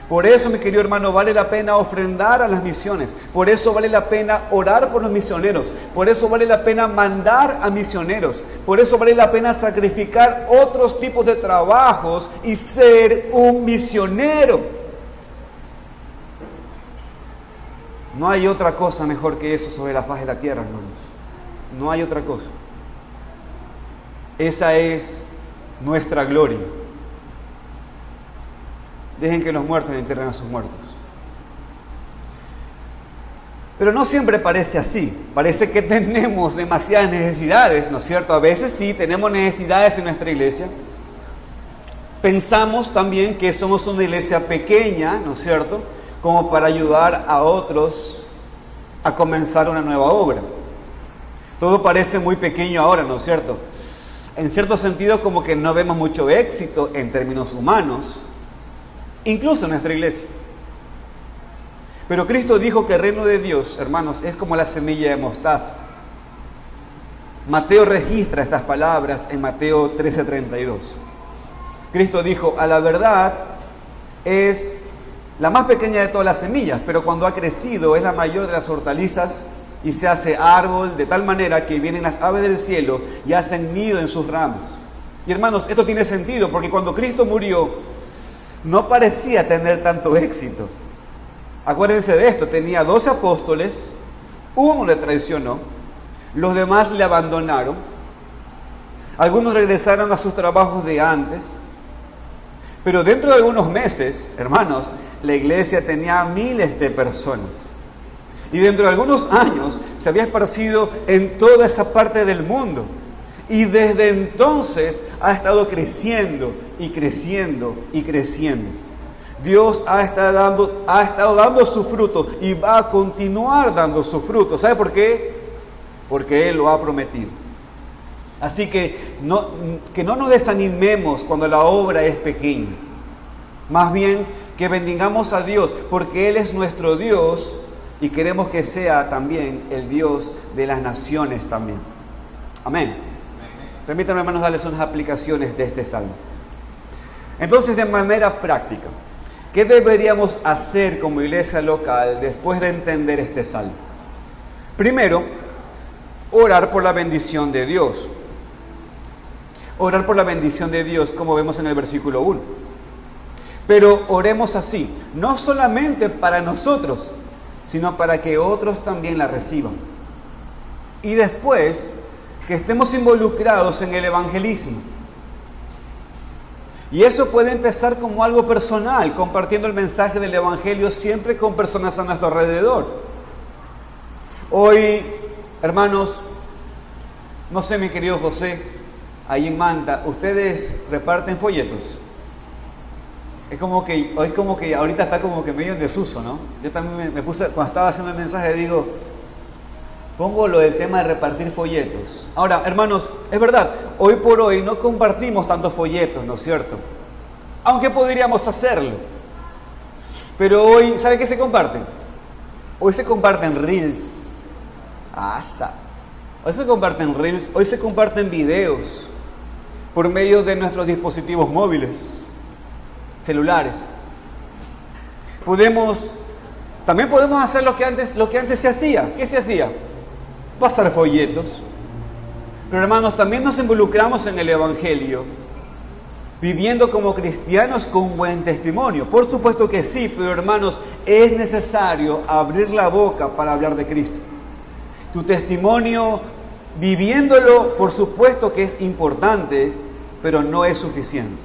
Por eso, mi querido hermano, vale la pena ofrendar a las misiones. Por eso vale la pena orar por los misioneros. Por eso vale la pena mandar a misioneros. Por eso vale la pena sacrificar otros tipos de trabajos y ser un misionero. No hay otra cosa mejor que eso sobre la faz de la tierra, hermanos. No hay otra cosa. Esa es nuestra gloria. Dejen que los muertos entierren a sus muertos. Pero no siempre parece así. Parece que tenemos demasiadas necesidades, ¿no es cierto? A veces sí, tenemos necesidades en nuestra iglesia. Pensamos también que somos una iglesia pequeña, ¿no es cierto?, como para ayudar a otros a comenzar una nueva obra. Todo parece muy pequeño ahora, ¿no es cierto? En cierto sentido, como que no vemos mucho éxito en términos humanos, incluso en nuestra iglesia. Pero Cristo dijo que el reino de Dios, hermanos, es como la semilla de mostaza. Mateo registra estas palabras en Mateo 13:32. Cristo dijo, a la verdad es la más pequeña de todas las semillas, pero cuando ha crecido es la mayor de las hortalizas y se hace árbol de tal manera que vienen las aves del cielo y hacen nido en sus ramas. Y hermanos, esto tiene sentido porque cuando Cristo murió no parecía tener tanto éxito. Acuérdense de esto, tenía 12 apóstoles, uno le traicionó, los demás le abandonaron. Algunos regresaron a sus trabajos de antes, pero dentro de algunos meses, hermanos, la iglesia tenía miles de personas. Y dentro de algunos años se había esparcido en toda esa parte del mundo. Y desde entonces ha estado creciendo y creciendo y creciendo. Dios ha estado dando su fruto y va a continuar dando su fruto. ¿Sabe por qué? Porque Él lo ha prometido. Así que no nos desanimemos cuando la obra es pequeña. Más bien que bendigamos a Dios porque Él es nuestro Dios y queremos que sea también el Dios de las naciones también. Amén. Permítanme, hermanos, darles unas aplicaciones de este salmo. Entonces, de manera práctica, ¿qué deberíamos hacer como iglesia local después de entender este salmo? Primero, orar por la bendición de Dios. Orar por la bendición de Dios, como vemos en el versículo 1. Pero oremos así, no solamente para nosotros, sino para que otros también la reciban. Y después, que estemos involucrados en el evangelismo. Y eso puede empezar como algo personal, compartiendo el mensaje del evangelio siempre con personas a nuestro alrededor. Hoy, hermanos, no sé, mi querido José, ahí en Manta, ustedes reparten folletos. Es como que ahorita está como que medio en desuso, ¿no? Yo también me puse, cuando estaba haciendo el mensaje, digo, pongo lo del tema de repartir folletos. Ahora, hermanos, es verdad, hoy por hoy no compartimos tantos folletos, ¿no es cierto? Aunque podríamos hacerlo. Pero hoy, ¿sabe qué se comparten? Hoy se comparten reels. Hoy se comparten reels, hoy se comparten videos por medio de nuestros dispositivos móviles, celulares. También podemos hacer lo que antes se hacía. ¿Qué se hacía? Pasar folletos. Pero hermanos, también nos involucramos en el evangelio, viviendo como cristianos con buen testimonio. Por supuesto que sí, pero hermanos, es necesario abrir la boca para hablar de Cristo. Tu testimonio, viviéndolo, por supuesto que es importante, pero no es suficiente.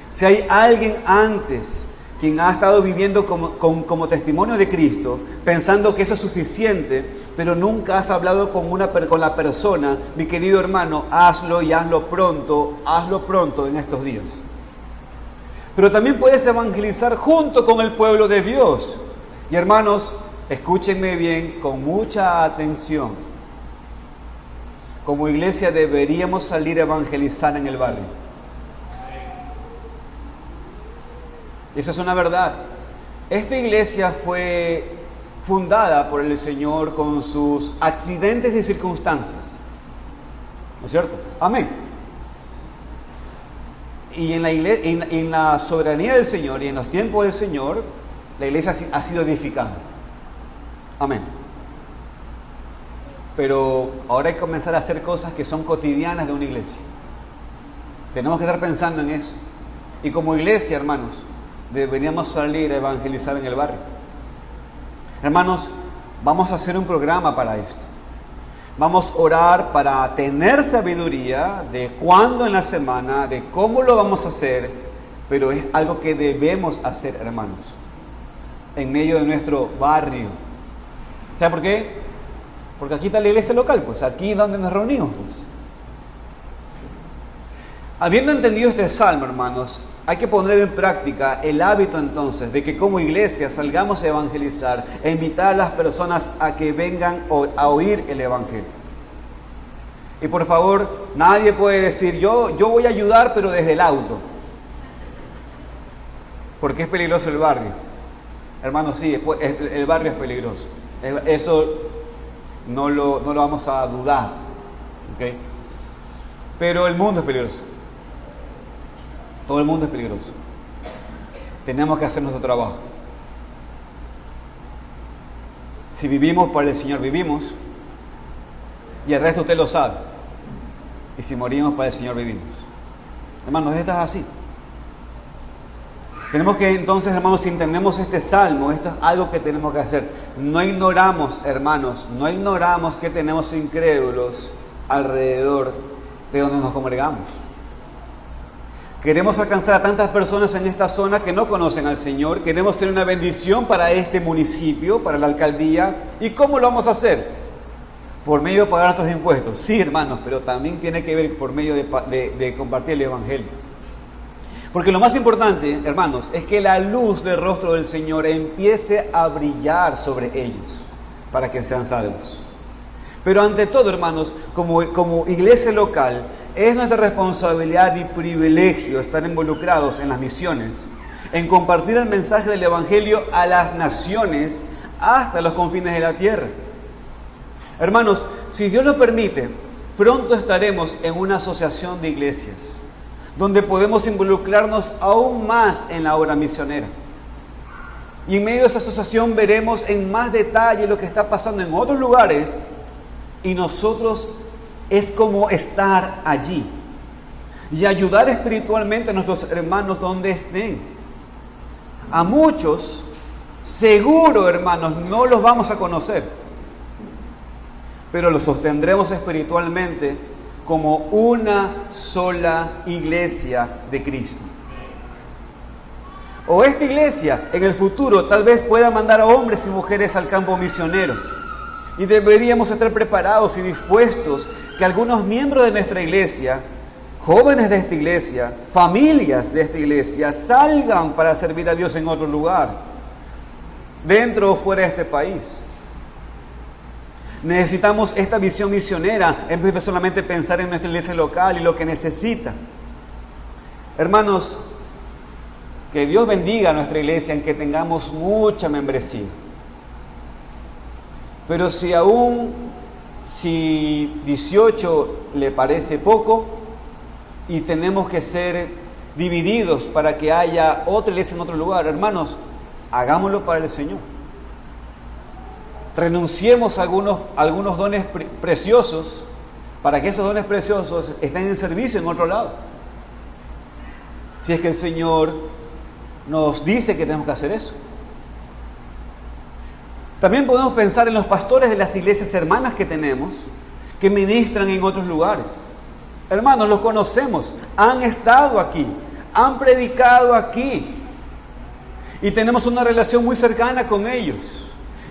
Si hay alguien antes quien ha estado viviendo como testimonio de Cristo, pensando que eso es suficiente, pero nunca has hablado con la persona, mi querido hermano, hazlo y hazlo pronto en estos días. Pero también puedes evangelizar junto con el pueblo de Dios. Y hermanos, escúchenme bien, con mucha atención. Como iglesia deberíamos salir a evangelizar en el barrio. Y eso es una verdad. Esta iglesia fue fundada por el Señor con sus accidentes y circunstancias. ¿No es cierto? Amén. Y en la soberanía del Señor y en los tiempos del Señor, la iglesia ha sido edificada. Amén. Pero ahora hay que comenzar a hacer cosas que son cotidianas de una iglesia. Tenemos que estar pensando en eso. Y como iglesia, hermanos, deberíamos salir a evangelizar en el barrio. Hermanos, vamos a hacer un programa para esto. Vamos a orar para tener sabiduría de cuándo en la semana, de cómo lo vamos a hacer, pero es algo que debemos hacer, hermanos, en medio de nuestro barrio. ¿Sabe por qué? Porque aquí está la iglesia local, pues aquí es donde nos reunimos, pues. Habiendo entendido este salmo, hermanos, hay que poner en práctica el hábito entonces de que como iglesia salgamos a evangelizar e invitar a las personas a que vengan a oír el evangelio. Y por favor, nadie puede decir, yo voy a ayudar pero desde el auto. Porque es peligroso el barrio. Hermanos, sí, el barrio es peligroso. Eso no lo vamos a dudar. ¿Okay? Pero el mundo es peligroso. Todo el mundo es peligroso. Tenemos que hacer nuestro trabajo. Si vivimos para el Señor, vivimos. Y el resto usted lo sabe. Y si morimos para el Señor, vivimos. Hermanos, esto es así. Tenemos que entonces, hermanos, si entendemos este salmo, esto es algo que tenemos que hacer. No ignoramos, hermanos, no ignoramos que tenemos incrédulos alrededor de donde nos congregamos. Queremos alcanzar a tantas personas en esta zona que no conocen al Señor. Queremos ser una bendición para este municipio, para la alcaldía. ¿Y cómo lo vamos a hacer? Por medio de pagar nuestros impuestos. Sí, hermanos, pero también tiene que ver por medio de compartir el Evangelio. Porque lo más importante, hermanos, es que la luz del rostro del Señor empiece a brillar sobre ellos para que sean salvos. Pero ante todo, hermanos, como iglesia local, es nuestra responsabilidad y privilegio estar involucrados en las misiones, en compartir el mensaje del Evangelio a las naciones hasta los confines de la tierra. Hermanos, si Dios lo permite, pronto estaremos en una asociación de iglesias, donde podemos involucrarnos aún más en la obra misionera. Y en medio de esa asociación veremos en más detalle lo que está pasando en otros lugares, y nosotros es como estar allí y ayudar espiritualmente a nuestros hermanos donde estén. A muchos, seguro, hermanos, no los vamos a conocer, pero los sostendremos espiritualmente como una sola iglesia de Cristo. O esta iglesia en el futuro tal vez pueda mandar a hombres y mujeres al campo misionero. Y deberíamos estar preparados y dispuestos que algunos miembros de nuestra iglesia, jóvenes de esta iglesia, familias de esta iglesia, salgan para servir a Dios en otro lugar, dentro o fuera de este país. Necesitamos esta visión misionera en vez de solamente pensar en nuestra iglesia local y lo que necesita. Hermanos, que Dios bendiga a nuestra iglesia en que tengamos mucha membresía. Pero si 18 le parece poco y tenemos que ser divididos para que haya otra iglesia en otro lugar, hermanos, hagámoslo para el Señor. Renunciemos a algunos dones preciosos para que esos dones preciosos estén en servicio en otro lado. Si es que el Señor nos dice que tenemos que hacer eso. También podemos pensar en los pastores de las iglesias hermanas que tenemos, que ministran en otros lugares. Hermanos, los conocemos, han estado aquí, han predicado aquí, y tenemos una relación muy cercana con ellos.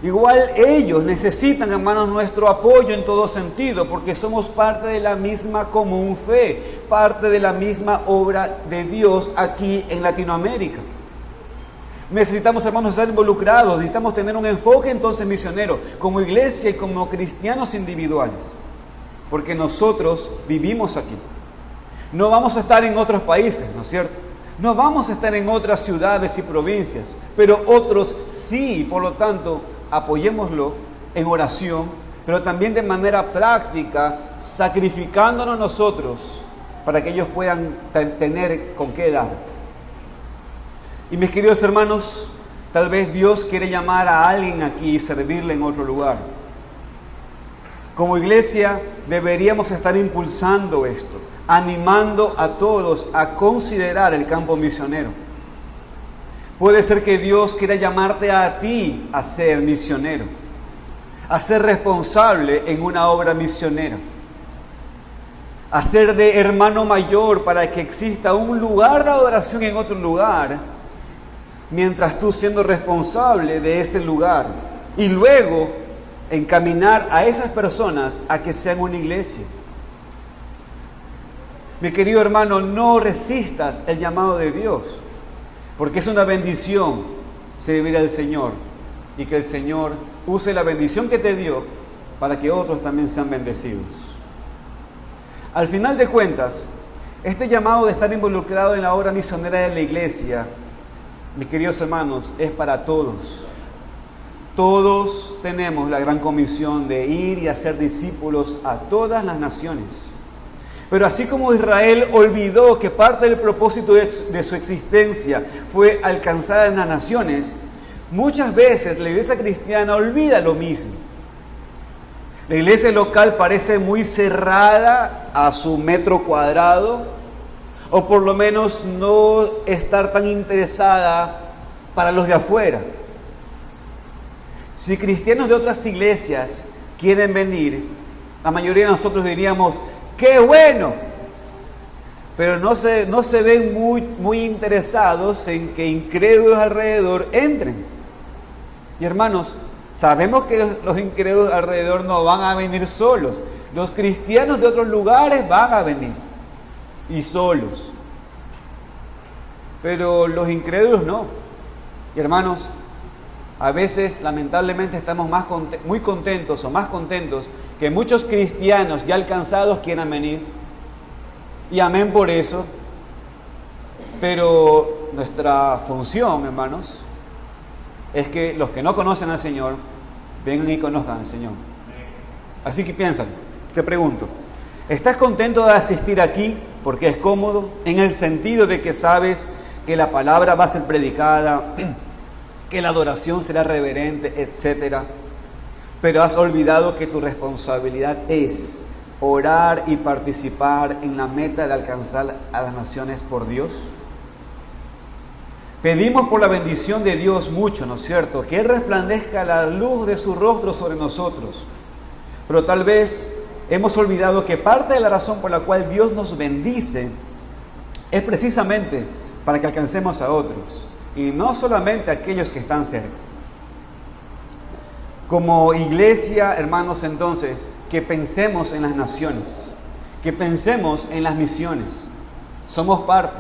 Igual ellos necesitan, hermanos, nuestro apoyo en todo sentido, porque somos parte de la misma común fe, parte de la misma obra de Dios aquí en Latinoamérica. Necesitamos, hermanos, estar involucrados, necesitamos tener un enfoque entonces misionero, como iglesia y como cristianos individuales, porque nosotros vivimos aquí. No vamos a estar en otros países, ¿no es cierto? No vamos a estar en otras ciudades y provincias, pero otros sí, por lo tanto, apoyémoslo en oración, pero también de manera práctica, sacrificándonos nosotros para que ellos puedan tener con qué dar. Y mis queridos hermanos, tal vez Dios quiere llamar a alguien aquí y servirle en otro lugar. Como iglesia deberíamos estar impulsando esto, animando a todos a considerar el campo misionero. Puede ser que Dios quiera llamarte a ti a ser misionero, a ser responsable en una obra misionera, a ser de hermano mayor para que exista un lugar de adoración en otro lugar, mientras tú siendo responsable de ese lugar, y luego encaminar a esas personas a que sean una iglesia. Mi querido hermano, no resistas el llamado de Dios, porque es una bendición servir al Señor, y que el Señor use la bendición que te dio para que otros también sean bendecidos. Al final de cuentas, este llamado de estar involucrado en la obra misionera de la iglesia, mis queridos hermanos, es para todos. Todos tenemos la gran comisión de ir y hacer discípulos a todas las naciones. Pero así como Israel olvidó que parte del propósito de su existencia fue alcanzar a las naciones, muchas veces la iglesia cristiana olvida lo mismo. La iglesia local parece muy cerrada a su metro cuadrado, o por lo menos no estar tan interesada para los de afuera. Si cristianos de otras iglesias quieren venir, la mayoría de nosotros diríamos, ¡qué bueno! pero no se ven muy interesados en que incrédulos alrededor entren. Y hermanos, sabemos que los incrédulos alrededor no van a venir solos. Los cristianos de otros lugares van a venir, y solos. Pero los incrédulos no. Y hermanos, a veces lamentablemente estamos muy contentos o más contentos que muchos cristianos ya alcanzados quieran venir. Y amén por eso. Pero nuestra función, hermanos, es que los que no conocen al Señor vengan y conozcan al Señor. Así que piensan, te pregunto, ¿estás contento de asistir aquí porque es cómodo? En el sentido de que sabes que la palabra va a ser predicada, que la adoración será reverente, etcétera. Pero has olvidado que tu responsabilidad es orar y participar en la meta de alcanzar a las naciones por Dios. Pedimos por la bendición de Dios mucho, ¿no es cierto? Que Él resplandezca la luz de su rostro sobre nosotros. Pero tal vez hemos olvidado que parte de la razón por la cual Dios nos bendice es precisamente para que alcancemos a otros, y no solamente a aquellos que están cerca. Como iglesia, hermanos, entonces, que pensemos en las naciones, que pensemos en las misiones. Somos parte.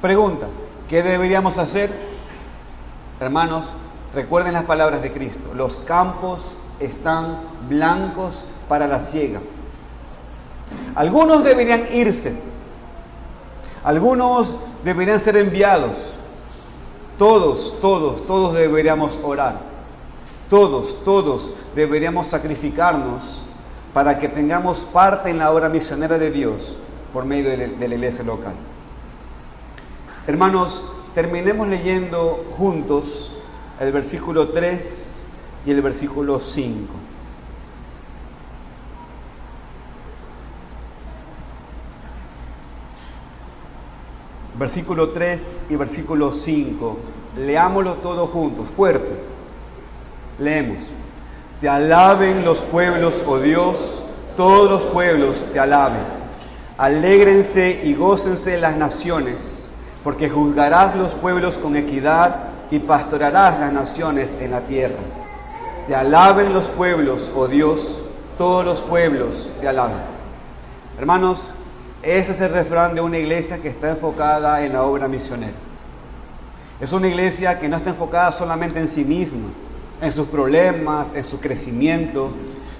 Pregunta, ¿qué deberíamos hacer? Hermanos, recuerden las palabras de Cristo: los campos están blancos para la siega. Algunos deberían irse, algunos deberían ser enviados. Todos deberíamos orar. Todos deberíamos sacrificarnos para que tengamos parte en la obra misionera de Dios por medio de la iglesia local. Hermanos, terminemos leyendo juntos el versículo 3 y el versículo 5. Versículo 3 y versículo 5. Leámoslo todos juntos, fuerte. Leemos: Te alaben los pueblos, oh Dios, todos los pueblos te alaben. Alégrense y gócense las naciones, porque juzgarás los pueblos con equidad y pastorearás las naciones en la tierra. Te alaben los pueblos, oh Dios, todos los pueblos te alaben. Hermanos, ese es el refrán de una iglesia que está enfocada en la obra misionera. Es una iglesia que no está enfocada solamente en sí misma, en sus problemas, en su crecimiento,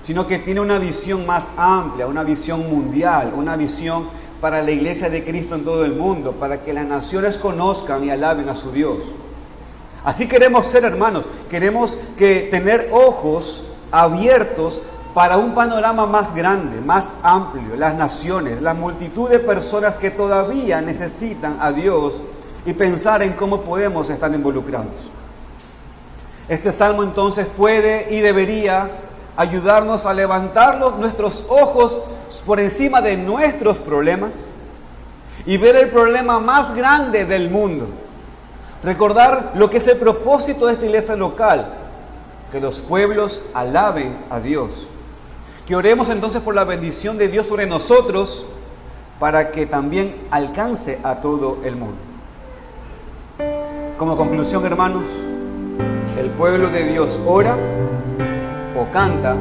sino que tiene una visión más amplia, una visión mundial, una visión para la iglesia de Cristo en todo el mundo, para que las naciones conozcan y alaben a su Dios. Así queremos ser, hermanos. Queremos tener ojos abiertos para un panorama más grande, más amplio, las naciones, la multitud de personas que todavía necesitan a Dios, y pensar en cómo podemos estar involucrados. Este salmo entonces puede y debería ayudarnos a levantar nuestros ojos por encima de nuestros problemas y ver el problema más grande del mundo. Recordar lo que es el propósito de esta iglesia local: que los pueblos alaben a Dios. Que oremos entonces por la bendición de Dios sobre nosotros, para que también alcance a todo el mundo. Como conclusión, hermanos, el pueblo de Dios ora o canta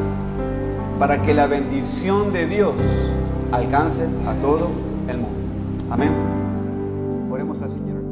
para que la bendición de Dios alcance a todo el mundo. Amén. Oremos al Señor.